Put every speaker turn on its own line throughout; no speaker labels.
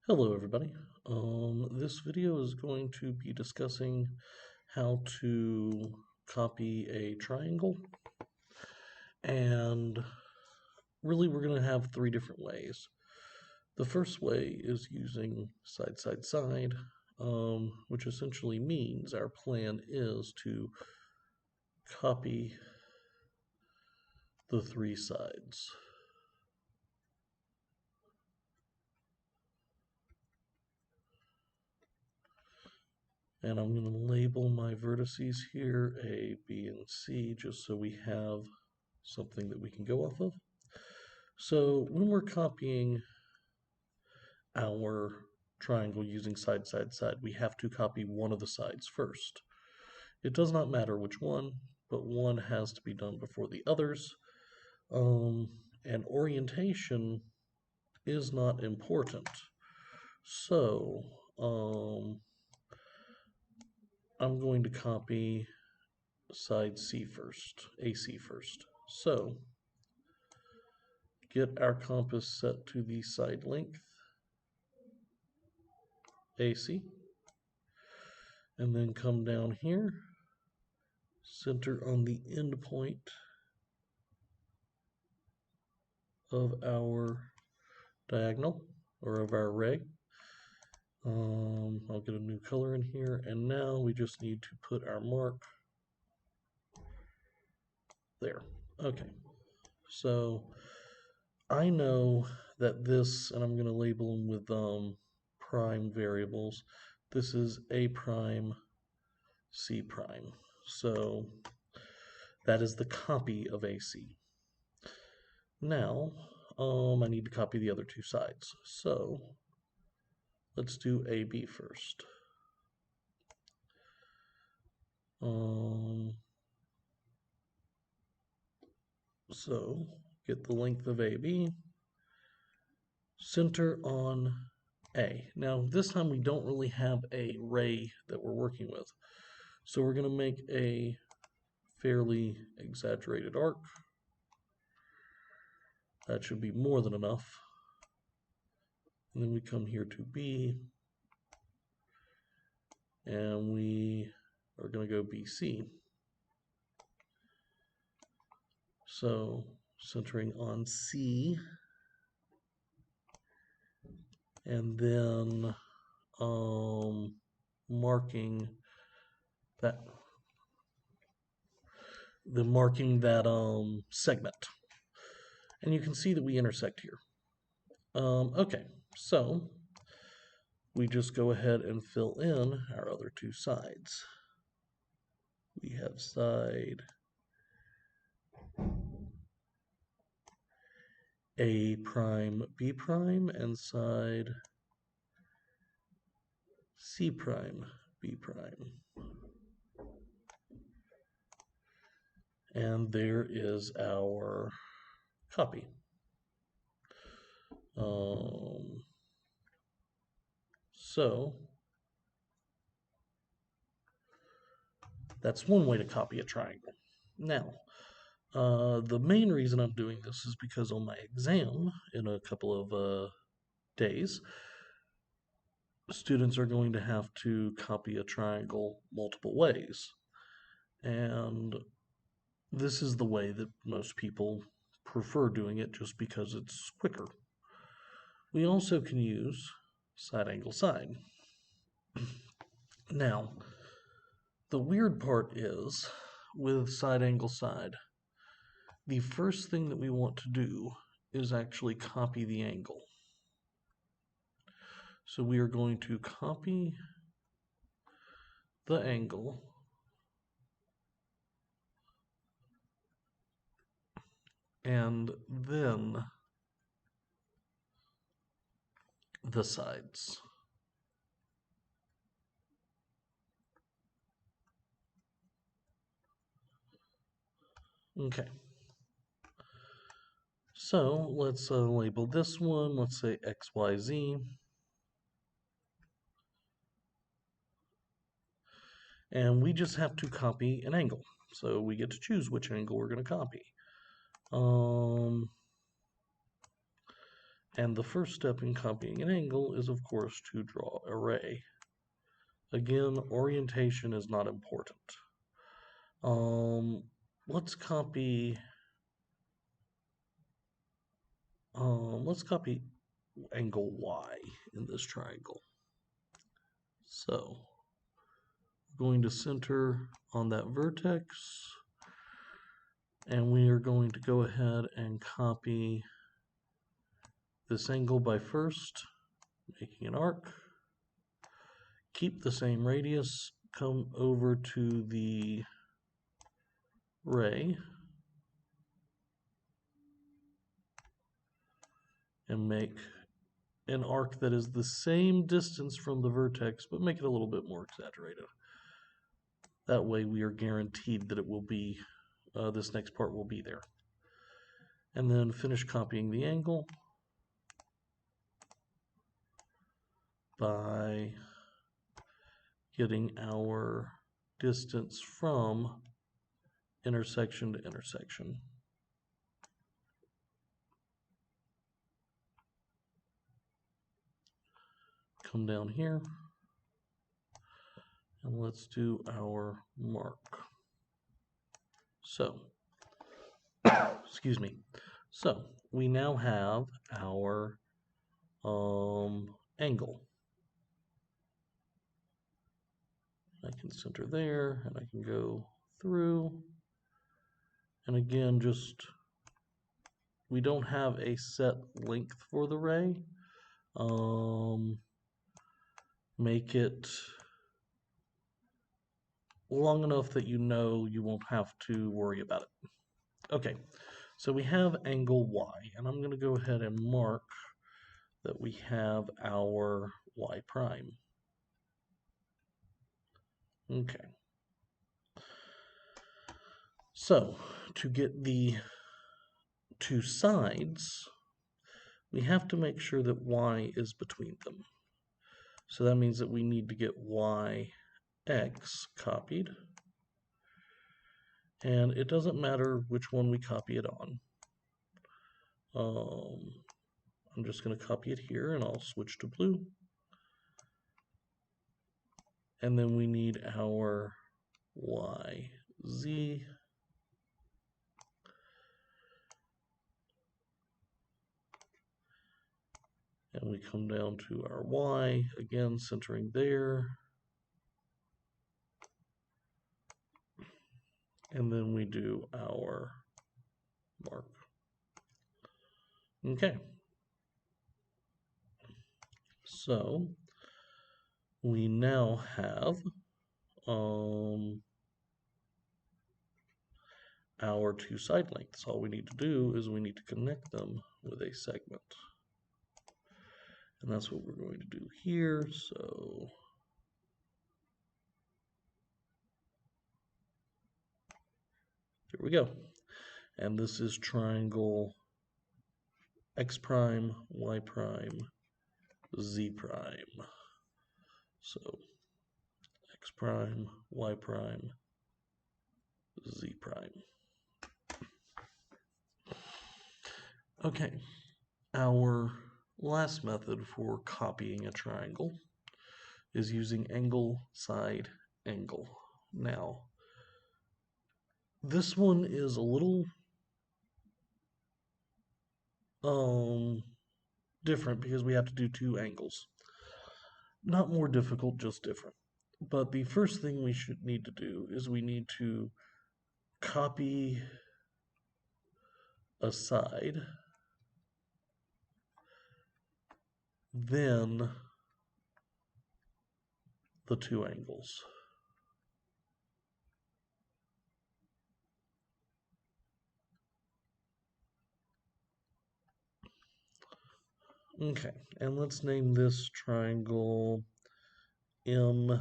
Hello everybody. This video is going to be discussing how to copy a triangle, and really we're going to have three different ways. The first way is using side, side, side, which essentially means our plan is to copy the three sides. And I'm going to label my vertices here A, B, and C just so we have something that we can go off of. So when we're copying our triangle using side, side, side, we have to copy one of the sides first. It does not matter which one, but one has to be done before the others. And orientation is not important. So I'm going to copy side C first, AC first. So get our compass set to the side length, AC, and then come down here, center on the end point of our diagonal, or of our ray. I'll get a new color in here, and now we just need to put our mark there. Okay, so I know that this, and I'm going to label them with prime variables. This is A prime, C prime. So that is the copy of AC. Now, I need to copy the other two sides. So let's do AB first. So get the length of AB, center on A. Now this time we don't really have a ray that we're working with. So we're going to make a fairly exaggerated arc. That should be more than enough. And then we come here to B, and we are going to go BC. So centering on C, and then marking that segment. And you can see that we intersect here. Okay, so we just go ahead and fill in our other two sides. We have side A prime, B prime, and side C prime, B prime. And there is our copy. So that's one way to copy a triangle. Now, the main reason I'm doing this is because on my exam in a couple of days, students are going to have to copy a triangle multiple ways. And this is the way that most people prefer doing it just because it's quicker. We also can use side angle side. Now, the weird part is with side angle side, the first thing that we want to do is actually copy the angle. So we are going to copy the angle and then the sides. Okay. So let's label this one, let's say XYZ. And we just have to copy an angle. So we get to choose which angle we're going to copy. And the first step in copying an angle is, of course, to draw a ray. Again, orientation is not important. Let's copy angle Y in this triangle. So we're going to center on that vertex, and we are going to go ahead and copy this angle by first making an arc. Keep the same radius, come over to the ray, and make an arc that is the same distance from the vertex, but make it a little bit more exaggerated. That way we are guaranteed that it will be, this next part will be there. And then finish copying the angle by getting our distance from intersection to intersection. Come down here, and let's do our mark. So, excuse me. So, we now have our angle. I can center there, and I can go through. And again, we don't have a set length for the ray. Make it long enough that you know you won't have to worry about it. Okay, so we have angle Y, and I'm going to go ahead and mark that we have our Y prime. Okay. So, to get the two sides, we have to make sure that Y is between them. So that means that we need to get YX copied. And it doesn't matter which one we copy it on. I'm just going to copy it here, and I'll switch to blue. And then we need our YZ. And we come down to our Y, again centering there. And then we do our mark. Okay. So we now have our two side lengths. All we need to do is we need to connect them with a segment. And that's what we're going to do here. So there we go. And this is triangle X prime, Y prime, Z prime. So X prime, Y prime, Z prime. Okay, our last method for copying a triangle is using angle, side, angle. Now, this one is a little different because we have to do two angles. Not more difficult, just different. But the first thing we should need to do is we need to copy a side, then the two angles. Okay, and let's name this triangle MN,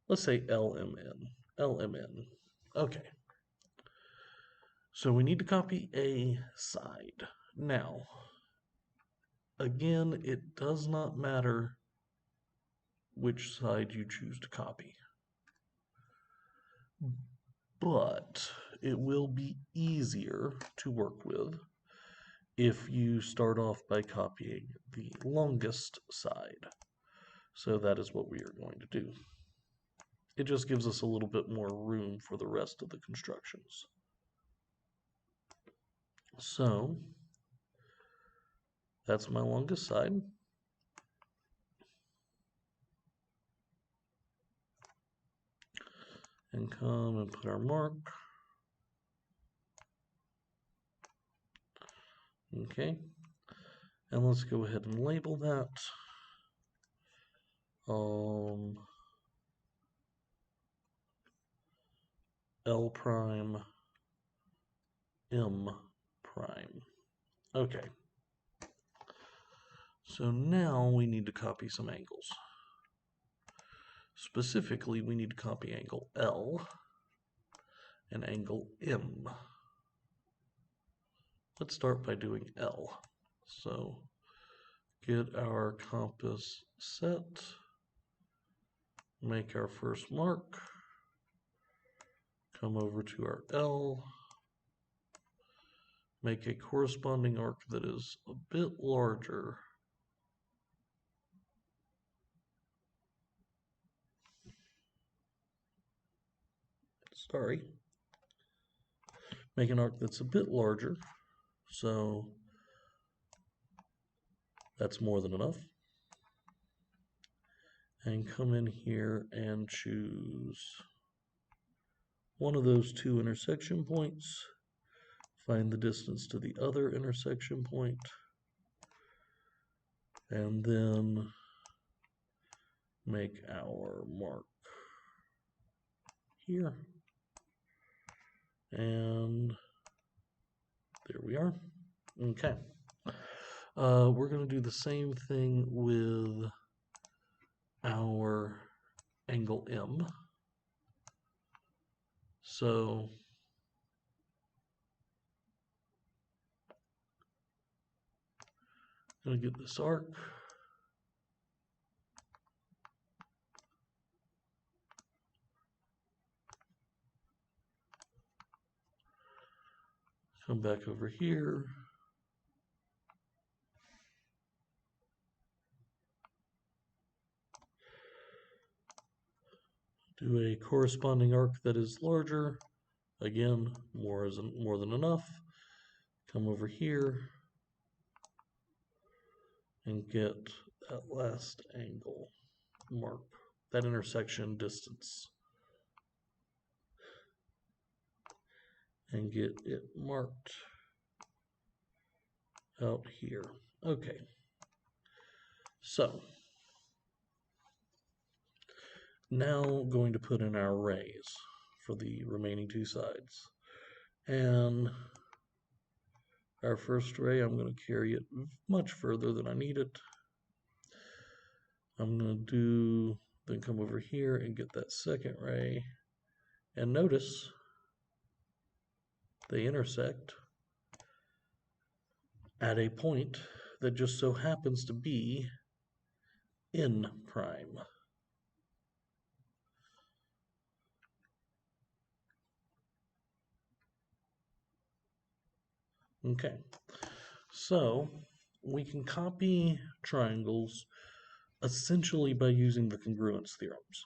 let's say LMN. Okay, so we need to copy a side. Now, again, it does not matter which side you choose to copy, but it will be easier to work with if you start off by copying the longest side. So that is what we are going to do. It just gives us a little bit more room for the rest of the constructions. So that's my longest side. And come and put our mark. Okay. And let's go ahead and label that. L prime, M prime. Okay. So now we need to copy some angles. Specifically, we need to copy angle L and angle M. Let's start by doing L. So get our compass set, make our first mark, come over to our L, make a corresponding arc that is a bit larger. Sorry. Make an arc that's a bit larger, so that's more than enough. And come in here and choose one of those two intersection points. Find the distance to the other intersection point. And then make our mark here. And there we are. Okay. We're going to do the same thing with our angle M. So I'm going to get this arc. Come back over here. Do a corresponding arc that is larger. Again, more than enough. Come over here and get that last angle mark, that intersection distance, and get it marked out here. Okay, so now going to put in our rays for the remaining two sides. And our first ray, I'm going to carry it much further than I need it. I'm going to then come over here and get that second ray. And notice they intersect at a point that just so happens to be N prime. Okay, so we can copy triangles essentially by using the congruence theorems.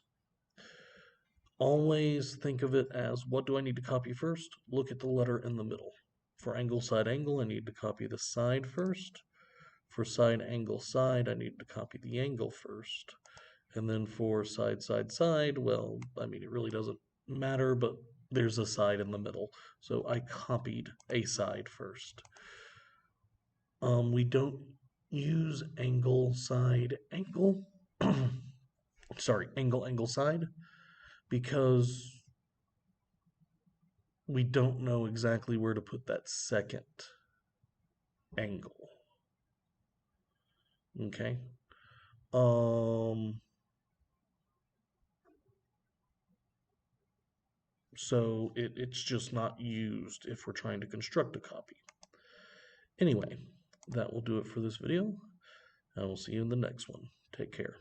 Always think of it as, what do I need to copy first? Look at the letter in the middle. For angle, side, angle, I need to copy the side first. For side, angle, side, I need to copy the angle first. And then for side, side, side, well, I mean, it really doesn't matter, but there's a side in the middle. So I copied a side first. We don't use angle, side, angle. Sorry, angle, angle, side, because we don't know exactly where to put that second angle. Okay. So it's just not used if we're trying to construct a copy. Anyway, that will do it for this video. I will see you in the next one. Take care.